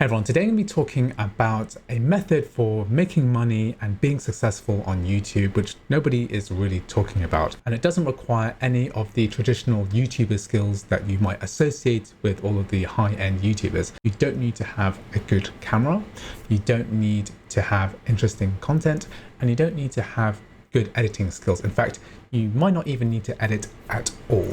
Hey everyone, today I'm going to be talking about a method for making money and being successful on YouTube, which nobody is really talking about. And it doesn't require any of the traditional YouTuber skills that you might associate with all of the high-end YouTubers. You don't need to have a good camera, you don't need to have interesting content, and you don't need to have good editing skills. In fact, you might not even need to edit at all.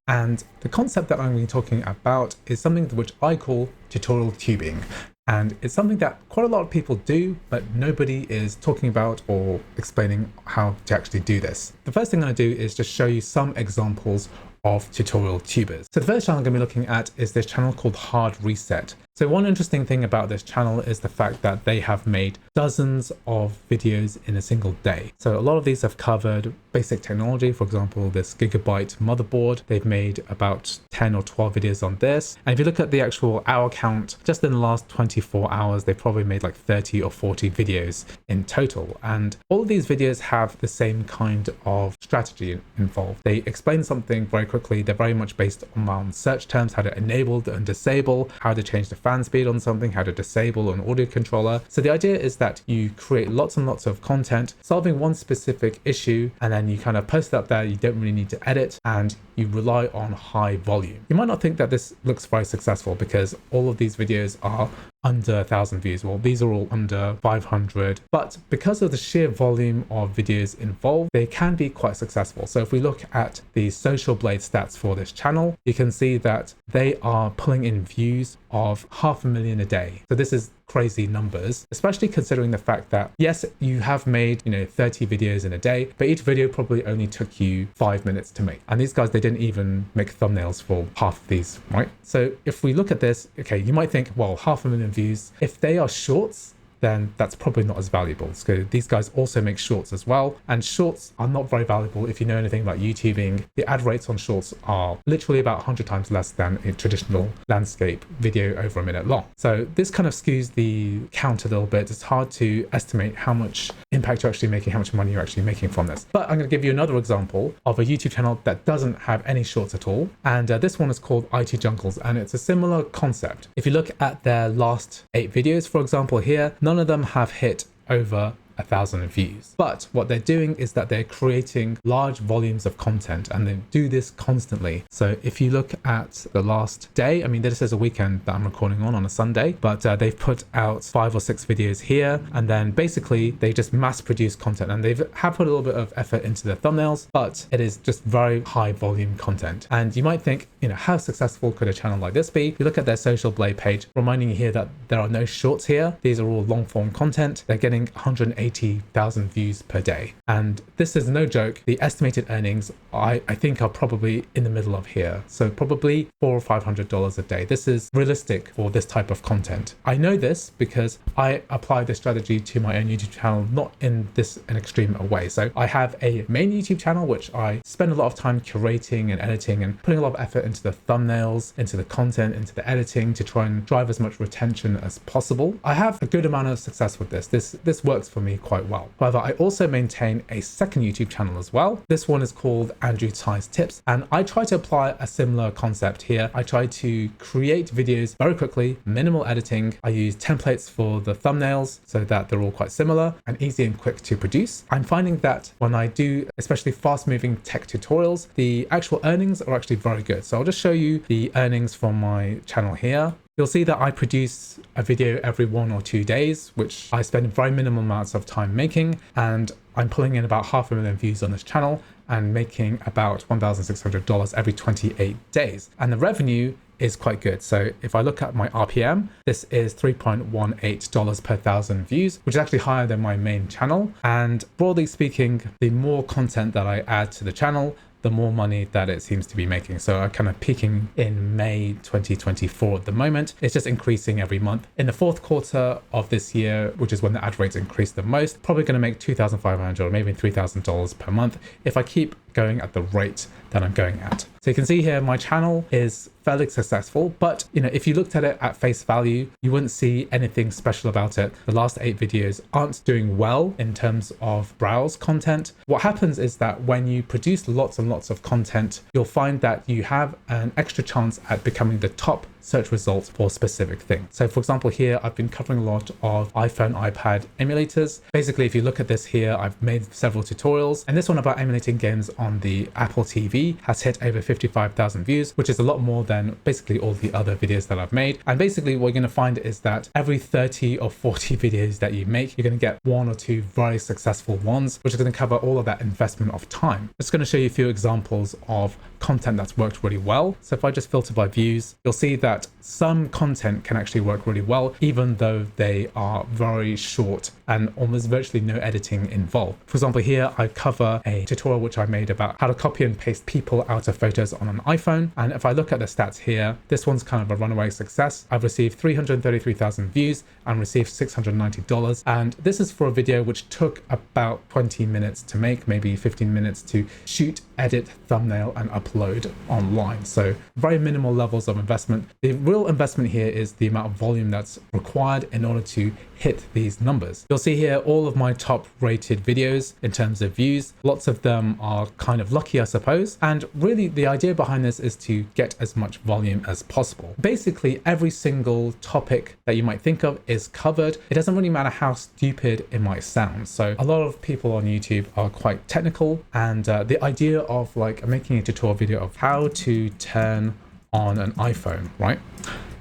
And the concept that I'm going to be talking about is something which I call tutorial tubing. And it's something that quite a lot of people do, but nobody is talking about or explaining how to actually do this. The first thing I'm going to do is just show you some examples of tutorial tubers. So the first channel I'm going to be looking at is this channel called Hard Reset. So one interesting thing about this channel is the fact that they have made dozens of videos in a single day. So a lot of these have covered basic technology. For example, this gigabyte motherboard, they've made about 10 or 12 videos on this. And if you look at the actual hour count, just in the last 24 hours, they've probably made like 30 or 40 videos in total. And all of these videos have the same kind of strategy involved. They explain something very quickly. They're very much based on search terms, how to enable and disable, how to change the fan speed on something, how to disable an audio controller. So the idea is that you create lots and lots of content solving one specific issue, and then you kind of post it up there. You don't really need to edit, and you rely on high volume. You might not think that this looks very successful because all of these videos are under 1,000 views. Well, these are all under 500, but because of the sheer volume of videos involved, they can be quite successful. So if we look at the Social Blade stats for this channel, you can see that they are pulling in views of 500,000 a day. So this is crazy numbers, especially considering the fact that yes, you have made 30 videos in a day, but each video probably only took you 5 minutes to make. And these guys, they didn't even make thumbnails for half of these, right? So if we look at this, okay, you might think, well, 500,000 views, if they are shorts, then that's probably not as valuable. So these guys also make shorts as well. And shorts are not very valuable if you know anything about YouTubing. The ad rates on shorts are literally about 100 times less than a traditional landscape video over a minute long. So this kind of skews the count a little bit. It's hard to estimate how much impact you're actually making, how much money you're actually making from this. But I'm going to give you another example of a YouTube channel that doesn't have any shorts at all. And this one is called IT Jungles, and it's a similar concept. If you look at their last 8 videos, for example, here, none of them have hit over 1,000 views. But what they're doing is that they're creating large volumes of content, and they do this constantly. So if you look at the last day, I mean, this is a weekend that I'm recording on a Sunday, but they've put out 5 or 6 videos here, and then basically they just mass produce content, and they have put a little bit of effort into the thumbnails, but it is just very high volume content. And you might think, how successful could a channel like this be? If you look at their Social Blade page, reminding you here that there are no shorts here. These are all long form content. They're getting 180,000 views per day. And this is no joke. The estimated earnings, I think, are probably in the middle of here. So probably $400 or $500 a day. This is realistic for this type of content. I know this because I apply this strategy to my own YouTube channel, not in an extreme way. So I have a main YouTube channel, which I spend a lot of time curating and editing and putting a lot of effort into the thumbnails, into the content, into the editing to try and drive as much retention as possible. I have a good amount of success with this. This works for me quite well. However, I also maintain a second YouTube channel as well. This one is called Andrew Tsai's Tips, and I try to apply a similar concept here. I try to create videos very quickly, minimal editing. I use templates for the thumbnails so that they're all quite similar and easy and quick to produce. I'm finding that when I do especially fast-moving tech tutorials, the actual earnings are actually very good. So I'll just show you the earnings from my channel here. You'll see that I produce a video every 1 or 2 days, which I spend very minimal amounts of time making, and I'm pulling in about 500,000 views on this channel and making about $1,600 every 28 days. And the revenue is quite good. So if I look at my RPM, this is $3.18 per 1,000 views, which is actually higher than my main channel. And broadly speaking, the more content that I add to the channel, the more money that it seems to be making. So I'm kind of peaking in May 2024 at the moment. It's just increasing every month. In the 4th quarter of this year, which is when the ad rates increase the most, probably going to make $2,500 or maybe $3,000 per month if I keep going at the rate that I'm going at. So you can see here, my channel is fairly successful, but if you looked at it at face value, you wouldn't see anything special about it. The last 8 videos aren't doing well in terms of browse content. What happens is that when you produce lots and lots of content, you'll find that you have an extra chance at becoming the top search results for specific things. So for example, here I've been covering a lot of iPhone, iPad emulators. Basically, if you look at this here, I've made several tutorials, and this one about emulating games on the Apple TV has hit over 55,000 views, which is a lot more than basically all the other videos that I've made. And basically what you're going to find is that every 30 or 40 videos that you make, you're going to get 1 or 2 very successful ones, which are going to cover all of that investment of time. I'm just going to show you a few examples of content that's worked really well. So if I just filter by views, you'll see that some content can actually work really well, even though they are very short and almost virtually no editing involved. For example, here I cover a tutorial which I made about how to copy and paste people out of photos on an iPhone. And if I look at the stats here, this one's kind of a runaway success. I've received 333,000 views and received $690. And this is for a video which took about 20 minutes to make, maybe 15 minutes to shoot, edit, thumbnail, and upload online. So very minimal levels of investment. The real investment here is the amount of volume that's required in order to hit these numbers. You'll see here all of my top rated videos in terms of views. Lots of them are kind of lucky, I suppose. And really the idea behind this is to get as much volume as possible. Basically, every single topic that you might think of is covered. It doesn't really matter how stupid it might sound. So a lot of people on YouTube are quite technical, and the idea of like making a tutorial video of how to turn on an iPhone, right?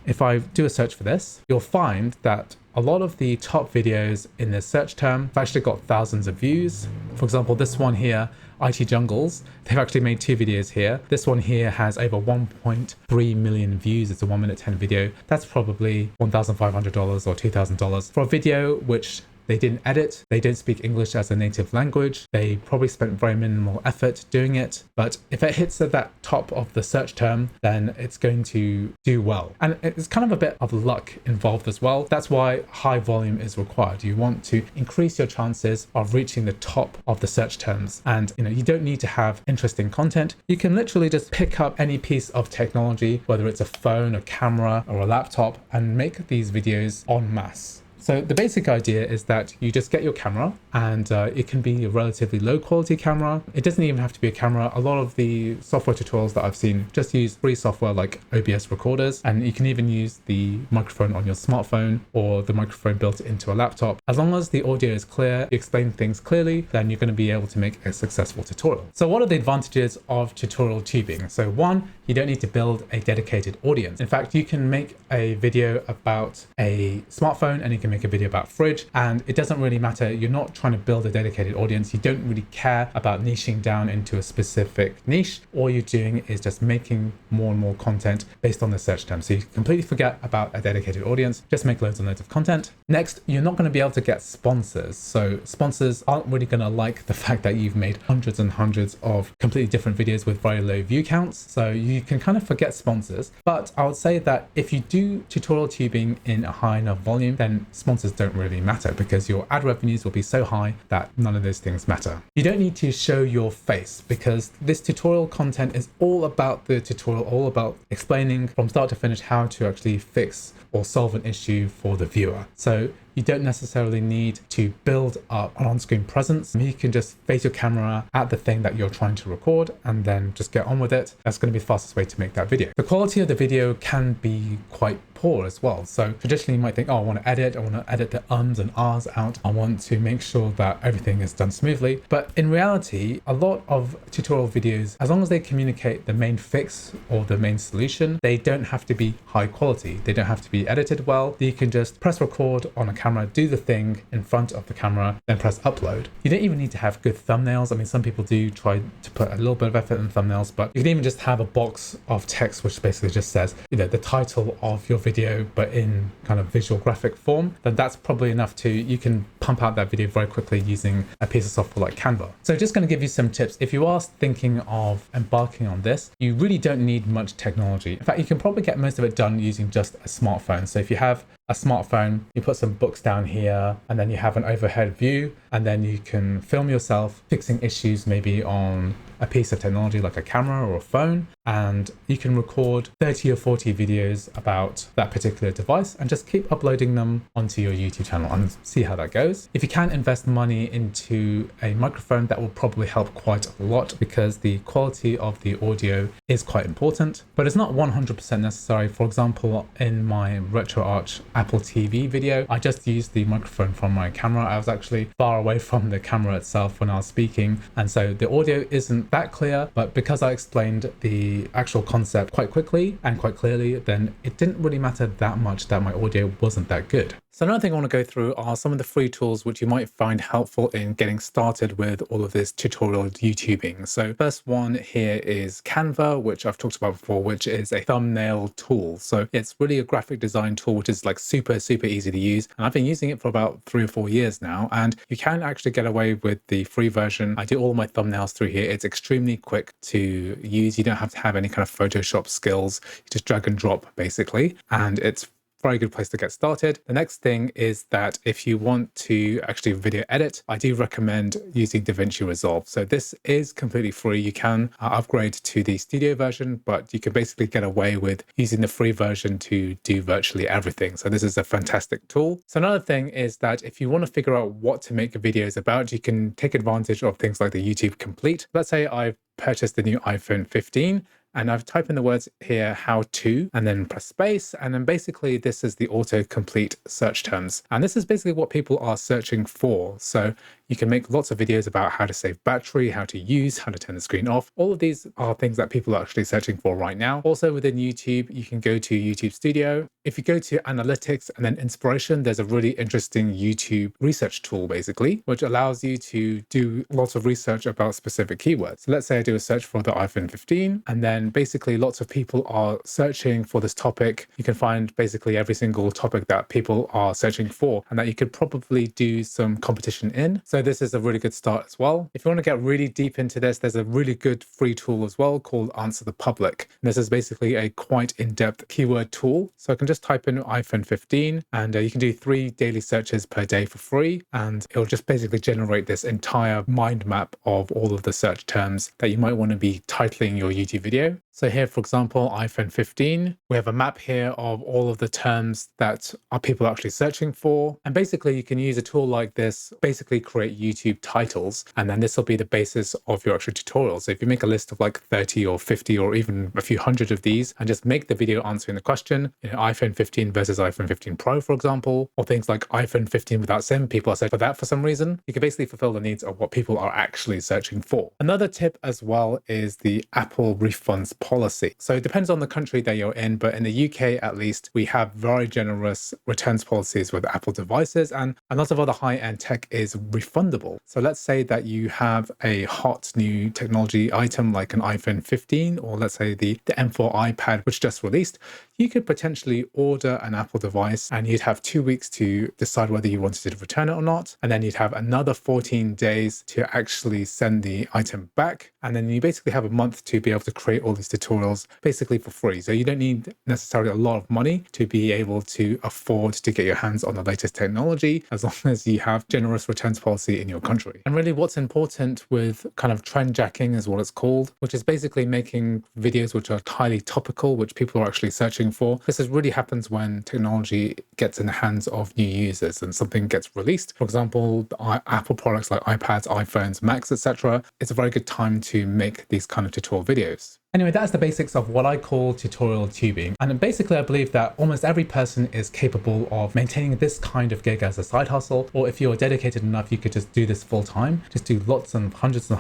If I do a search for this, you'll find that a lot of the top videos in this search term have actually got thousands of views. For example, this one here, IT Jungles, they've actually made 2 videos here. This one here has over 1.3 million views. It's a 1 minute 10 video. That's probably $1,500 or $2,000 for a video which they didn't edit, they don't speak English as a native language, they probably spent very minimal effort doing it, but if it hits at that top of the search term, then it's going to do well. And it's kind of a bit of luck involved as well. That's why high volume is required. You want to increase your chances of reaching the top of the search terms. And you don't need to have interesting content. You can literally just pick up any piece of technology, whether it's a phone, a camera, or a laptop, and make these videos en masse. So the basic idea is that you just get your camera, and it can be a relatively low quality camera. It doesn't even have to be a camera. A lot of the software tutorials that I've seen just use free software like OBS recorders, and you can even use the microphone on your smartphone or the microphone built into a laptop. As long as the audio is clear, you explain things clearly, then you're going to be able to make a successful tutorial. So what are the advantages of tutorial tubing? So one, you don't need to build a dedicated audience. In fact, you can make a video about a smartphone and you can make a video about fridge, and it doesn't really matter. You're not trying to build a dedicated audience. You don't really care about niching down into a specific niche. All you're doing is just making more and more content based on the search term. So you completely forget about a dedicated audience, just make loads and loads of content. Next, you're not going to be able to get sponsors. So sponsors aren't really going to like the fact that you've made hundreds and hundreds of completely different videos with very low view counts. So you can kind of forget sponsors. But I would say that if you do tutorial tubing in a high enough volume, then sponsors don't really matter because your ad revenues will be so high that none of those things matter. You don't need to show your face because this tutorial content is all about the tutorial, all about explaining from start to finish how to actually fix or solve an issue for the viewer. So you don't necessarily need to build up an on-screen presence. You can just face your camera at the thing that you're trying to record and then just get on with it. That's going to be the fastest way to make that video. The quality of the video can be quite poor as well. So traditionally you might think, oh, I want to edit the ums and ahs out. I want to make sure that everything is done smoothly. But in reality, a lot of tutorial videos, as long as they communicate the main fix or the main solution, they don't have to be high quality. They don't have to be edited well. You can just press record on a camera, do the thing in front of the camera, then press upload. You don't even need to have good thumbnails. I mean, some people do try to put a little bit of effort in thumbnails, but you can even just have a box of text which basically just says, the title of your video, but in kind of visual graphic form. Then that's probably enough you can pump out that video very quickly using a piece of software like Canva. So just going to give you some tips. If you are thinking of embarking on this, you really don't need much technology. In fact, you can probably get most of it done using just a smartphone. So if you have a smartphone, you put some books down here, and then you have an overhead view, and then you can film yourself fixing issues maybe on a piece of technology like a camera or a phone, and you can record 30 or 40 videos about that particular device and just keep uploading them onto your YouTube channel and see how that goes. If you can invest money into a microphone, that will probably help quite a lot because the quality of the audio is quite important, but it's not 100% necessary. For example, in my RetroArch Apple TV video, I just used the microphone from my camera. I was actually far away from the camera itself when I was speaking, and so the audio isn't that clear, but because I explained the actual concept quite quickly and quite clearly, then it didn't really matter that much that my audio wasn't that good. So another thing I want to go through are some of the free tools which you might find helpful in getting started with all of this tutorial YouTubing. So first one here is Canva, which I've talked about before, which is a thumbnail tool. So it's really a graphic design tool, which is like super easy to use. And I've been using it for about 3 or 4 years now, and you can actually get away with the free version. I do all my thumbnails through here. It's extremely quick to use. You don't have to have any kind of Photoshop skills. You just drag and drop basically, and it's very good place to get started. The next thing is that if you want to actually video edit, I do recommend using Davinci Resolve. So this is completely free. You can upgrade to the studio version, but you can basically get away with using the free version to do virtually everything. So this is a fantastic tool. So another thing is that if you want to figure out what to make videos about, you can take advantage of things like the YouTube Complete. Let's say I've purchased the new iPhone 15, and I've typed in the words here, how to, and then press space. And then basically this is the autocomplete search terms. And this is basically what people are searching for. So you can make lots of videos about how to save battery, how to use, how to turn the screen off. All of these are things that people are actually searching for right now. Also within YouTube, you can go to YouTube Studio. If you go to analytics and then inspiration, there's a really interesting YouTube research tool basically, which allows you to do lots of research about specific keywords. So let's say I do a search for the iPhone 15, and then basically lots of people are searching for this topic. You can find basically every single topic that people are searching for and that you could probably do some competition in. So this is a really good start as well. If you want to get really deep into this, there's a really good free tool as well called AnswerThePublic. This is basically a quite in-depth keyword tool. So I can just type in iPhone 15, and you can do 3 daily searches per day for free, and it'll just basically generate this entire mind map of all of the search terms that you might want to be titling your YouTube video. So here, for example, iPhone 15, we have a map here of all of the terms that people are actually searching for. And basically you can use a tool like this, basically create YouTube titles, and then this will be the basis of your actual tutorial. So if you make a list of like 30 or 50 or even a few hundred of these and just make the video answering the question, iPhone 15 versus iPhone 15 Pro, for example, or things like iPhone 15 without SIM, people are searching for that for some reason. You can basically fulfill the needs of what people are actually searching for. Another tip as well is the Apple refunds policy. So it depends on the country that you're in, but in the UK at least, we have very generous returns policies with Apple devices, and a lot of other high-end tech is refundable. So let's say that you have a hot new technology item like an iPhone 15, or let's say the M4 iPad, which just released. You could potentially order an Apple device and you'd have 2 weeks to decide whether you wanted to return it or not. And then you'd have another 14 days to actually send the item back. And then you basically have a month to be able to create all these tutorials basically for free. So you don't need necessarily a lot of money to be able to afford to get your hands on the latest technology, as long as you have generous returns policy in your country. And really what's important with kind of trend jacking is what it's called, which is basically making videos which are highly topical, which people are actually searching for. This really happens when technology gets in the hands of new users and something gets released. For example, Apple products like iPads, iPhones, Macs, etc. It's a very good time to make these kind of tutorial videos. Anyway, that's the basics of what I call tutorial tubing. And basically, I believe that almost every person is capable of maintaining this kind of gig as a side hustle, or if you're dedicated enough, you could just do this full time. Just do lots and hundreds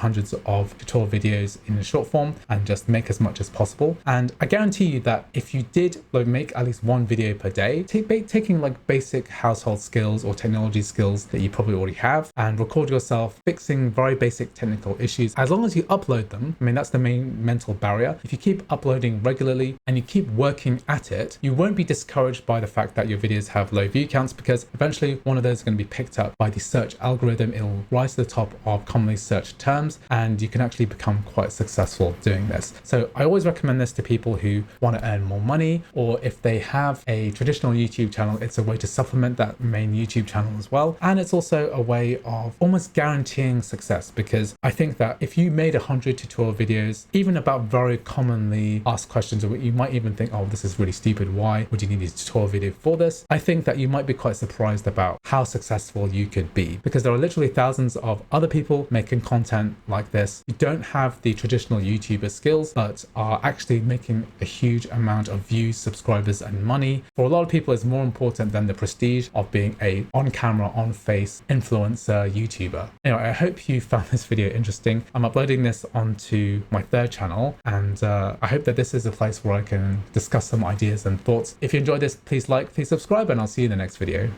of tutorial videos in a short form and just make as much as possible. And I guarantee you that if you did make at least 1 video per day, taking like basic household skills or technology skills that you probably already have and record yourself fixing very basic technical issues, as long as you upload them, I mean, that's the main mental barrier. area. If you keep uploading regularly and you keep working at it, you won't be discouraged by the fact that your videos have low view counts, because eventually one of those is going to be picked up by the search algorithm. It'll rise to the top of commonly searched terms, and you can actually become quite successful doing this. So I always recommend this to people who want to earn more money, or if they have a traditional YouTube channel, it's a way to supplement that main YouTube channel as well. And it's also a way of almost guaranteeing success, because I think that if you made 100 tutorial videos, even about very commonly asked questions, or you might even think, oh, this is really stupid, why would you need a tutorial video for this? I think that you might be quite surprised about how successful you could be, because there are literally thousands of other people making content like this. You don't have the traditional YouTuber skills, but are actually making a huge amount of views, subscribers, and money. For a lot of people, it's more important than the prestige of being a on-camera, on-face influencer YouTuber. Anyway, I hope you found this video interesting. I'm uploading this onto my third channel, and I hope that this is a place where I can discuss some ideas and thoughts. If you enjoyed this, please like, please subscribe, and I'll see you in the next video.